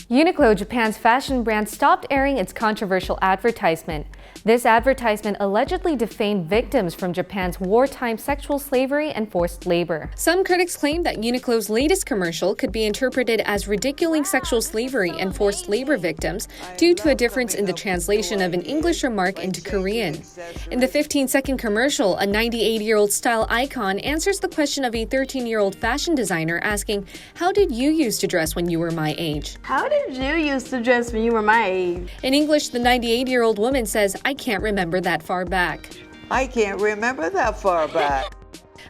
Uniqlo, Japan's fashion brand, stopped airing its controversial advertisement. This advertisement allegedly defamed victims from Japan's wartime sexual slavery and forced labor. Some critics claim that Uniqlo's latest commercial could be interpreted as ridiculing sexual slavery and forced labor victims due to a difference in the translation of an English remark into Korean. In the 15-second commercial, a 98-year-old style icon answers the question of a 13-year-old fashion designer asking, "How did you used to dress when you were my age?" How did you used to dress when you were my age? In English, the 98-year-old woman says, "I can't remember that far back." I can't remember that far back.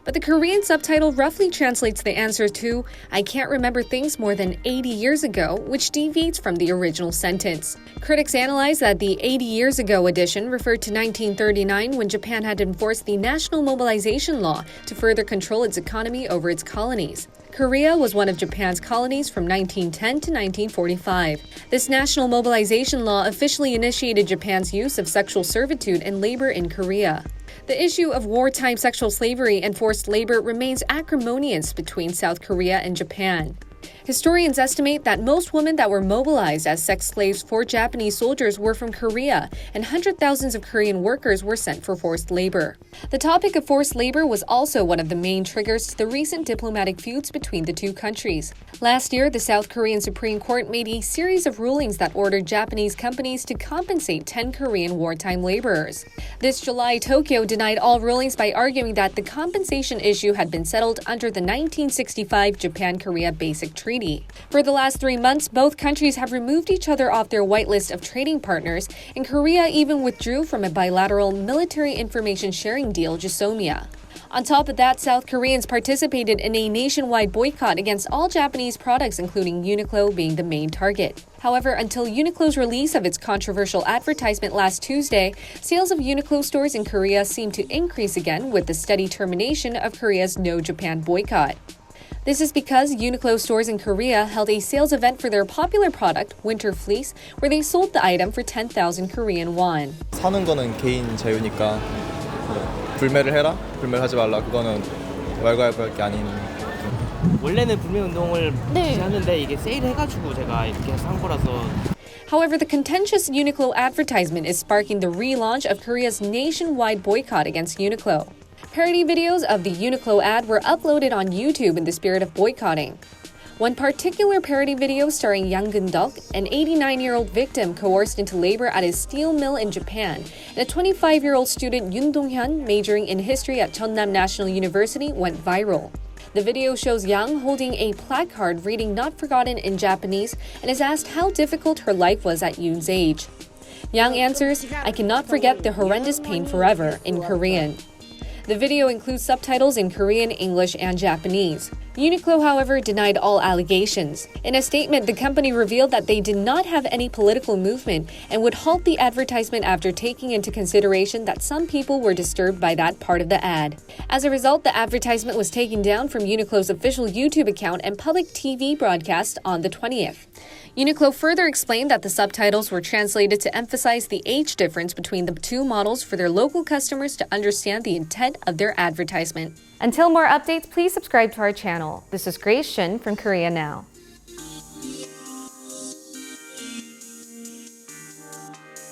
But the Korean subtitle roughly translates the answer to, "I can't remember things more than 80 years ago," which deviates from the original sentence. Critics analyze that the 80 years ago edition referred to 1939 when Japan had enforced the National Mobilization Law to further control its economy over its colonies. Korea was one of Japan's colonies from 1910 to 1945. This National Mobilization Law officially initiated Japan's use of sexual servitude and labor in Korea. The issue of wartime sexual slavery and forced labor remains acrimonious between South Korea and Japan. Historians estimate that most women that were mobilized as sex slaves for Japanese soldiers were from Korea, and hundreds of thousands of Korean workers were sent for forced labor. The topic of forced labor was also one of the main triggers to the recent diplomatic feuds between the two countries. Last year, the South Korean Supreme Court made a series of rulings that ordered Japanese companies to compensate 10 Korean wartime laborers. This July, Tokyo denied all rulings by arguing that the compensation issue had been settled under the 1965 Japan-Korea Basic Treaty. For the last 3 months, both countries have removed each other off their whitelist of trading partners, and Korea even withdrew from a bilateral military information sharing deal, JSOMIA. On top of that, South Koreans participated in a nationwide boycott against all Japanese products, including Uniqlo being the main target. However, until Uniqlo's release of its controversial advertisement last Tuesday, sales of Uniqlo stores in Korea seemed to increase again with the steady termination of Korea's No Japan boycott. This is because Uniqlo stores in Korea held a sales event for their popular product, Winter Fleece, where they sold the item for 10,000 Korean won. 사는 거는 개인 자유니까 불매를 해라, 불매하지 말라. 그거는 말과할 게 아닌. 원래는 불매 운동을 하는데 이게 세일해가지고 제가 이렇게 산 거라서. However, the contentious Uniqlo advertisement is sparking the relaunch of Korea's nationwide boycott against Uniqlo. Parody videos of the Uniqlo ad were uploaded on YouTube in the spirit of boycotting. One particular parody video starring Yang Geun-deok, an 89-year-old victim coerced into labor at his steel mill in Japan, and a 25-year-old student Yoon Dong-hyun majoring in history at Jeonnam National University went viral. The video shows Yang holding a placard reading "Not Forgotten" in Japanese and is asked how difficult her life was at Yoon's age. Yang answers, "I cannot forget the horrendous pain forever," in Korean. The video includes subtitles in Korean, English, and Japanese. Uniqlo, however, denied all allegations. In a statement, the company revealed that they did not have any political movement and would halt the advertisement after taking into consideration that some people were disturbed by that part of the ad. As a result, the advertisement was taken down from Uniqlo's official YouTube account and public TV broadcast on the 20th. Uniqlo further explained that the subtitles were translated to emphasize the age difference between the two models for their local customers to understand the intent of their advertisement. Until more updates, please subscribe to our channel. This is Grace Shin from Korea Now.